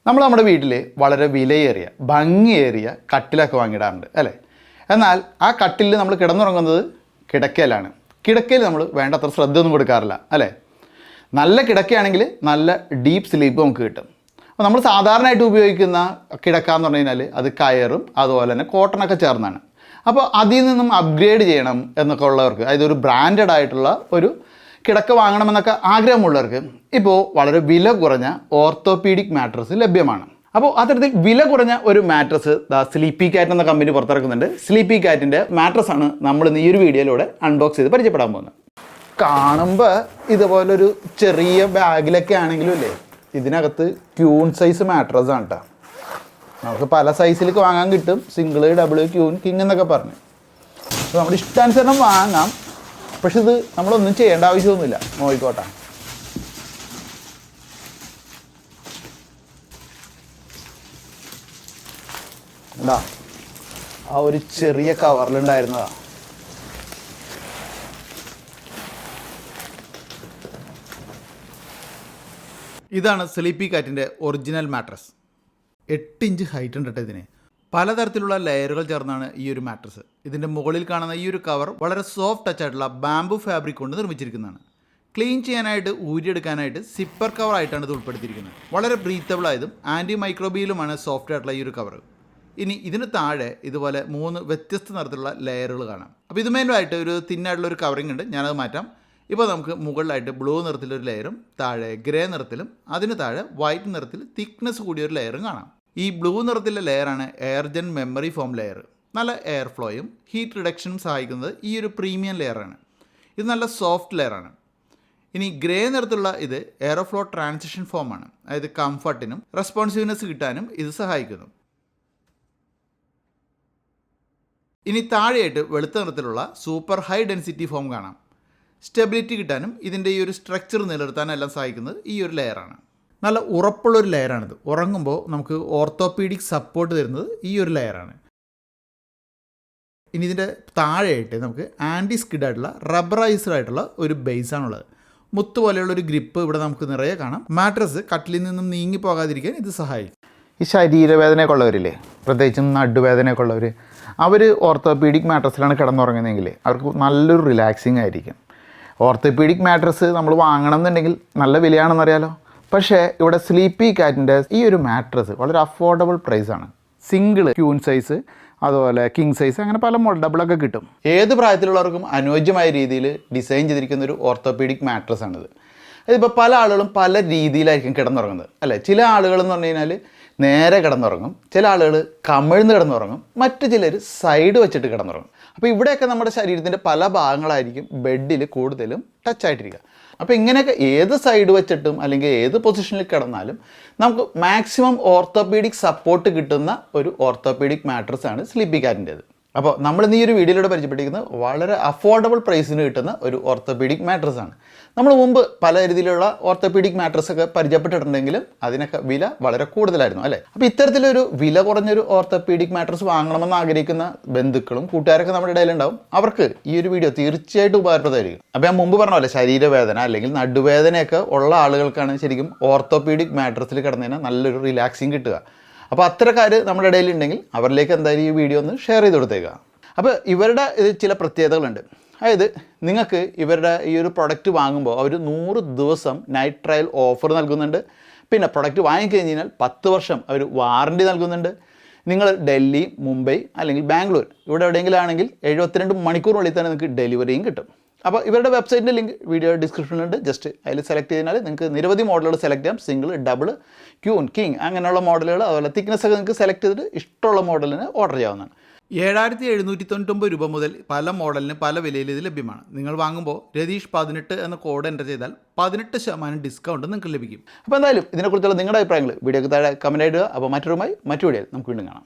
നമ്മുടെ വീട്ടിൽ വളരെ വിലയേറിയ ഭംഗിയേറിയ കട്ടിലൊക്കെ വാങ്ങിയിടാറുണ്ട് അല്ലേ? എന്നാൽ ആ കട്ടിലിൽ നമ്മൾ കിടന്നുറങ്ങുന്നത് കിടക്കയിലാണ്. കിടക്കയിൽ നമ്മൾ വേണ്ടത്ര ശ്രദ്ധയൊന്നും കൊടുക്കാറില്ല അല്ലേ? നല്ല കിടക്കയാണെങ്കിൽ നല്ല ഡീപ്പ് സ്ലീപ്പ് നമുക്ക് കിട്ടും. അപ്പോൾ നമ്മൾ സാധാരണയായിട്ട് ഉപയോഗിക്കുന്ന കിടക്ക എന്ന് പറഞ്ഞു കഴിഞ്ഞാൽ അത് കയറും അതുപോലെ തന്നെ കോട്ടണൊക്കെ ചേർന്നാണ്. അപ്പോൾ അതിൽ നിന്നും അപ്ഗ്രേഡ് ചെയ്യണം എന്നൊക്കെ ഉള്ളവർക്ക്, അതായത് ഒരു ബ്രാൻഡഡ് ആയിട്ടുള്ള ഒരു കിടക്ക വാങ്ങണമെന്നൊക്കെ ആഗ്രഹമുള്ളവർക്ക് ഇപ്പോൾ വളരെ വില കുറഞ്ഞ ഓർത്തോപീഡിക് മാട്രസ് ലഭ്യമാണ്. അപ്പോൾ അത്തരത്തിൽ വില കുറഞ്ഞ ഒരു മാട്രസ് സ്ലീപ്പി കാറ്റ് എന്ന കമ്പനി പുറത്തിറക്കുന്നുണ്ട്. സ്ലീപ്പി കാറ്റിൻ്റെ മാട്രസാണ് നമ്മൾ ഈ ഒരു വീഡിയോയിലൂടെ അൺബോക്സ് ചെയ്ത് പരിചയപ്പെടാൻ പോകുന്നത്. കാണുമ്പോൾ ഇതുപോലൊരു ചെറിയ ബാഗിലൊക്കെ ആണെങ്കിലും അല്ലേ, ഇതിനകത്ത് ക്യൂൺ സൈസ് മാട്രസാണ് കേട്ടോ. നമുക്ക് പല സൈസിലേക്ക് വാങ്ങാൻ കിട്ടും, സിംഗിൾ, ഡബിൾ, ക്യൂൺ, കിങ് എന്നൊക്കെ പറഞ്ഞ്. അപ്പോൾ നമ്മുടെ ഇഷ്ടാനുസരണം വാങ്ങാം. പക്ഷെ ഇത് നമ്മളൊന്നും ചെയ്യേണ്ട ആവശ്യമൊന്നുമില്ല. നോക്കിക്കോട്ടെ, എന്താ ആ ഒരു ചെറിയ കവറിലുണ്ടായിരുന്നതാ. ഇതാണ് സ്ലീപ്പി കാറ്റിൻ്റെ ഒറിജിനൽ മാട്രസ്. 8 ഇഞ്ച് ഹൈറ്റ് ഉണ്ട് കേട്ടോ ഇതിന്. പലതരത്തിലുള്ള ലെയറുകൾ ചേർന്നാണ് ഈ ഒരു മാട്രസ്. ഇതിൻ്റെ മുകളിൽ കാണുന്ന ഈ ഒരു കവർ വളരെ സോഫ്റ്റ് ടച്ച് ആയിട്ടുള്ള ബാംബു ഫാബ്രിക് കൊണ്ട് നിർമ്മിച്ചിരിക്കുന്നതാണ്. ക്ലീൻ ചെയ്യാനായിട്ട് ഊരിയെടുക്കാനായിട്ട് സിപ്പർ കവർ ആയിട്ടാണ് ഇത് ഉൾപ്പെടുത്തിയിരിക്കുന്നത്. വളരെ ബ്രീത്തബിൾ ആയതും ആൻറ്റി മൈക്രോബിയലുമാണ് സോഫ്റ്റ് ആയിട്ടുള്ള ഈ ഒരു കവർ. ഇനി ഇതിന് താഴെ ഇതുപോലെ 3 വ്യത്യസ്ത നിറത്തിലുള്ള ലെയറുകൾ കാണാം. അപ്പോൾ ഇത് മെയിനായിട്ട് ഒരു തിന്നായിട്ടുള്ള ഒരു കവറിങ് ഉണ്ട്, ഞാനത് മാറ്റാം. ഇപ്പോൾ നമുക്ക് മുകളിലായിട്ട് ബ്ലൂ നിറത്തിലൊരു ലെയറും താഴെ ഗ്രേ നിറത്തിലും അതിന് താഴെ വൈറ്റ് നിറത്തിൽ തിക്നെസ് കൂടിയൊരു ലെയറും കാണാം. ഈ ബ്ലൂ നിറത്തിലെ ലെയറാണ് എയർജൻ മെമ്മറി ഫോം ലെയർ. നല്ല എയർ ഫ്ലോയും ഹീറ്റ് റിഡക്ഷനും സഹായിക്കുന്നത് ഈ ഒരു പ്രീമിയം ലെയറാണ്. ഇത് നല്ല സോഫ്റ്റ് ലെയറാണ്. ഇനി ഗ്രേ നിറത്തിലുള്ള ഇത് എയറോഫ്ലോ ട്രാൻസിഷൻ ഫോമാണ്, അതായത് കംഫർട്ടിനും റെസ്പോൺസീവ്നെസ് കിട്ടാനും ഇത് സഹായിക്കുന്നു. ഇനി താഴെയായിട്ട് വെളുത്ത നിറത്തിലുള്ള സൂപ്പർ ഹൈ ഡെൻസിറ്റി ഫോം കാണാം. സ്റ്റെബിലിറ്റി കിട്ടാനും ഇതിൻ്റെ ഈ ഒരു സ്ട്രക്ചർ നിലനിർത്താനും എല്ലാം സഹായിക്കുന്നത് ഈ ഒരു ലെയറാണ്. നല്ല ഉറപ്പുള്ളൊരു ലെയറാണിത്. ഉറങ്ങുമ്പോൾ നമുക്ക് ഓർത്തോപീഡിക് സപ്പോർട്ട് തരുന്നത് ഈ ഒരു ലെയറാണ്. ഇനി ഇതിൻ്റെ താഴെയായിട്ട് നമുക്ക് ആൻറ്റി സ്കിഡ് ആയിട്ടുള്ള റബ്ബറൈസ്ഡ് ആയിട്ടുള്ള ഒരു ബേസാണുള്ളത്. മുത്ത് പോലെയുള്ള ഒരു ഗ്രിപ്പ് ഇവിടെ നമുക്ക് നിറയെ കാണാം. മാട്രസ് കട്ടിലിൽ നിന്നും നീങ്ങി പോകാതിരിക്കാൻ ഇത് സഹായിക്കും. ഈ ശരീരവേദനയൊക്കെ ഉള്ളവരില്ലേ, പ്രത്യേകിച്ചും നടുവേദനയൊക്കെ ഉള്ളവർ, അവർ ഓർത്തോപീഡിക് മാട്രസിലാണ് കിടന്നുറങ്ങുന്നതെങ്കിൽ അവർക്ക് നല്ലൊരു റിലാക്സിങ് ആയിരിക്കും. ഓർത്തോപീഡിക് മാട്രസ് നമ്മൾ വാങ്ങണം എന്നുണ്ടെങ്കിൽ നല്ല വിലയാണെന്നറിയാലോ. പക്ഷേ ഇവിടെ സ്ലീപ്പി കാറ്റിൻ്റെ ഈ ഒരു മാട്രസ് വളരെ അഫോർഡബിൾ പ്രൈസാണ്. സിംഗിൾ, ക്യൂൺ സൈസ്, അതുപോലെ കിങ് സൈസ്, അങ്ങനെ പല മോഡൽ ഡബിളൊക്കെ കിട്ടും. ഏത് പ്രായത്തിലുള്ളവർക്കും അനുയോജ്യമായ രീതിയിൽ ഡിസൈൻ ചെയ്തിരിക്കുന്ന ഒരു ഓർത്തോപീഡിക് മാട്രസാണിത്. ഇതിപ്പോൾ പല ആളുകളും പല രീതിയിലായിരിക്കും കിടന്നുറങ്ങുന്നത് അല്ലേ? ചില ആളുകൾ എന്ന് പറഞ്ഞു കഴിഞ്ഞാൽ നേരെ കിടന്നുറങ്ങും, ചില ആളുകൾ കമിഴ്ന്ന് കിടന്നുറങ്ങും, മറ്റു ചിലർ സൈഡ് വെച്ചിട്ട് കിടന്നുറങ്ങും. അപ്പോൾ ഇവിടെയൊക്കെ നമ്മുടെ ശരീരത്തിൻ്റെ പല ഭാഗങ്ങളായിരിക്കും ബെഡിൽ കൂടുതലും ടച്ചായിട്ടിരിക്കുക. അപ്പോൾ ഇങ്ങനെയൊക്കെ ഏത് സൈഡ് വെച്ചിട്ടും അല്ലെങ്കിൽ ഏത് പൊസിഷനിൽ കിടന്നാലും നമുക്ക് മാക്സിമം ഓർത്തോപീഡിക് സപ്പോർട്ട് കിട്ടുന്ന ഒരു ഓർത്തോപീഡിക് മാട്രസാണ് സ്ലീപ്പി കാറ്റിൻ്റേത്. അപ്പോൾ നമ്മൾ ഈ ഒരു വീഡിയോയിലൂടെ പരിചയപ്പെട്ടിരിക്കുന്നത് വളരെ അഫോർഡബിൾ പ്രൈസിന് കിട്ടുന്ന ഒരു ഓർത്തോപീഡിക് മാട്രസാണ്. നമ്മൾ മുമ്പ് പല രീതിയിലുള്ള ഓർത്തോപീഡിക് മാട്രസൊക്കെ പരിചയപ്പെട്ടിട്ടുണ്ടെങ്കിലും അതിനൊക്കെ വില വളരെ കൂടുതലായിരുന്നു അല്ലേ? അപ്പോൾ ഇത്തരത്തിലൊരു വില കുറഞ്ഞൊരു ഓർത്തോപീഡിക് മാട്രസ് വാങ്ങണമെന്ന് ആഗ്രഹിക്കുന്ന ബന്ധുക്കളും കൂട്ടുകാരൊക്കെ നമ്മുടെ ഇടയിലുണ്ടാവും. അവർക്ക് ഈ ഒരു വീഡിയോ തീർച്ചയായിട്ടും ഉപകാരപ്രദമായിരിക്കും. അപ്പോൾ ഞാൻ മുമ്പ് പറഞ്ഞ പോലെ ശരീരവേദന അല്ലെങ്കിൽ നടുവേദനയൊക്കെ ഉള്ള ആളുകൾക്കാണ് ശരിക്കും ഓർത്തോപീഡിക് മാട്രസിൽ കിടന്നതിന് നല്ലൊരു റിലാക്സിങ് കിട്ടുക. അപ്പോൾ അത്തരക്കാർ നമ്മുടെ ഇടയിലുണ്ടെങ്കിൽ അവരിലേക്ക് എന്തായാലും ഈ വീഡിയോ ഒന്ന് ഷെയർ ചെയ്ത് കൊടുത്തേക്കുക. അപ്പോൾ ഇവരുടെ ചില പ്രത്യേകതകളുണ്ട്. അതായത് നിങ്ങൾക്ക് ഇവരുടെ ഈ ഒരു പ്രൊഡക്റ്റ് വാങ്ങുമ്പോൾ അവർ 100 ദിവസം നൈറ്റ് ട്രയൽ ഓഫർ നൽകുന്നുണ്ട്. പിന്നെ പ്രൊഡക്റ്റ് വാങ്ങിക്കഴിഞ്ഞാൽ 10 വർഷം അവർ വാറണ്ടി നൽകുന്നുണ്ട്. നിങ്ങൾ ഡൽഹി, മുംബൈ അല്ലെങ്കിൽ ബാംഗ്ലൂർ ഇവിടെ എവിടെയെങ്കിലും ആണെങ്കിൽ 72 മണിക്കൂറിനുള്ളിൽ തന്നെ നിങ്ങൾക്ക് ഡെലിവറിയും കിട്ടും. അപ്പോൾ ഇവരുടെ വെബ്സൈറ്റിൻ്റെ ലിങ്ക് വീഡിയോ ഡിസ്ക്രിപ്ഷനിലുണ്ട്. ജസ്റ്റ് അതിൽ സെലക്ട് ചെയ്താൽ നിങ്ങൾക്ക് നിരവധി മോഡലുകൾ സെലക്ട് ചെയ്യാം. സിംഗിൾ, ഡബിൾ, ക്യൂൺ, കിങ് അങ്ങനെയുള്ള മോഡലുകൾ, അതുപോലെ തിക്നെസ് ഒക്കെ നിങ്ങൾക്ക് സെലക്ട് ചെയ്തിട്ട് ഇഷ്ടമുള്ള മോഡലിന് ഓർഡർ ചെയ്യാവുന്നതാണ്. 7799 രൂപ മുതൽ പല മോഡലിന് പല വിലയിൽ ഇത് ലഭ്യമാണ്. നിങ്ങൾ വാങ്ങുമ്പോൾ രതീഷ് 18 എന്ന കോഡ് എൻ്റർ ചെയ്താൽ 18% ഡിസ്കൗണ്ട് നിങ്ങൾക്ക് ലഭിക്കും. അപ്പോൾ എന്തായാലും ഇതിനെക്കുറിച്ചുള്ള നിങ്ങളുടെ അഭിപ്രായങ്ങൾ വീഡിയോക്ക് താഴെ കമൻറ്റ് ഇടുക. അപ്പോൾ മറ്റൊരു വീഡിയോയിൽ നമുക്ക് വീണ്ടും കാണാം.